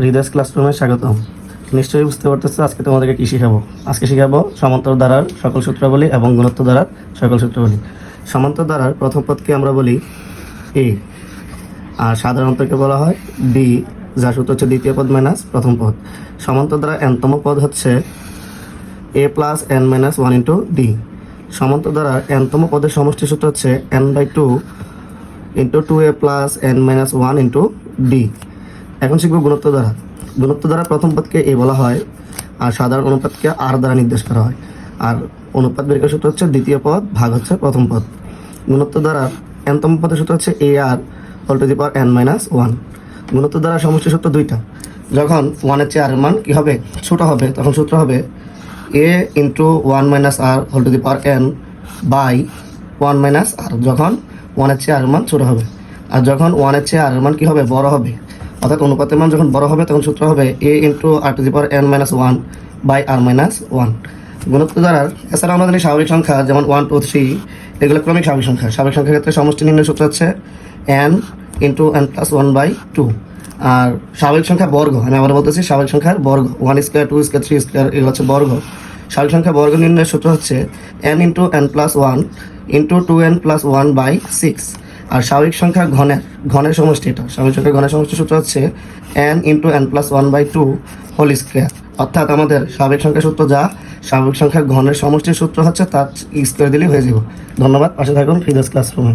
হৃদয় ক্লাসরুমে স্বাগতম। নিশ্চয়ই বুঝতে পারতেছো আজকে তোমাদেরকে কী শিখাবো। আজকে শিখাবো সমান্তর ধারার সকল সূত্রাবলী এবং গুণোত্তর ধারার সকল সূত্রাবলী। সমান্তর ধারার প্রথম পদকে আমরা বলি এ, আর সাধারণতকে বলা হয় বি, যার সূত্র হচ্ছে দ্বিতীয় পদ মাইনাস প্রথম পদ। সমান্তর ধারা এনতম পদ হচ্ছে a plus n minus one into d. সমান্তর ধারার এনতম পদের সমষ্টি সূত্র হচ্ছে n by two into two a plus n minus one into d. এখন শিখবো গুণোত্তর ধারা। গুণোত্তর ধারা প্রথম পদকে এ বলা হয়, আর সাধারণ অনুপাতকে আর দ্বারা নির্দেশ করা হয়। আর অনুপাত বের করার সূত্র হচ্ছে দ্বিতীয় পদ ভাগ হচ্ছে প্রথম পদ। গুণোত্তর ধারার এনতম পদের সূত্র হচ্ছে a r whole to the power n minus one. গুণোত্তর ধারার সমষ্টি সূত্র দুইটা। যখন ওয়ানের চেয়ে আর এর মান কী হবে, ছোটো হবে, তখন সূত্র হবে a into one minus r whole to the power n by one minus r, যখন ওয়ানের চেয়ে আর এর মান ছোটো হবে। আর যখন ওয়ানের চেয়ে আর এর মান কী হবে, বড় হবে, অর্থাৎ অনুপাতের মান যখন বড় হবে তখন সূত্র হবে a into r to the power n minus one by r minus one. গুণোত্তর ধারার এছাড়া আমরা জানি স্বাভাবিক সংখ্যা যেমন 1 2 3 এগুলো ক্রমিক স্বাভাবিক সংখ্যা। স্বাভাবিক সংখ্যার ক্ষেত্রে সমষ্টি নির্ণয় সূত্র হচ্ছে n into n plus one by two. আর স্বাভাবিক সংখ্যা বর্গ, আমি আবার বলতেছি স্বাভাবিক সংখ্যার বর্গ, 1 স্কোয়ার 2 স্কোয়ার 3 স্কোয়ার এগুলো হচ্ছে বর্গ। স্বাভাবিক সংখ্যা বর্গ নির্ণয়ের সূত্র হচ্ছে n into n plus one into two n plus one by six. আর স্বাভাবিক সংখ্যা ঘনের সমষ্টি, এটা স্বাভাবিক সংখ্যা ঘনের সমষ্টি সূত্র হচ্ছে n into n plus one by two whole square. অর্থাৎ আমাদের স্বাভাবিক সংখ্যা সূত্র যা, স্বাভাবিক সংখ্যার ঘনের সমষ্টির সূত্র হচ্ছে তার স্কোয়ার দিলেই হয়ে যাব। ধন্যবাদ, পাশে থাকুন হৃদয় ক্লাসরুমে।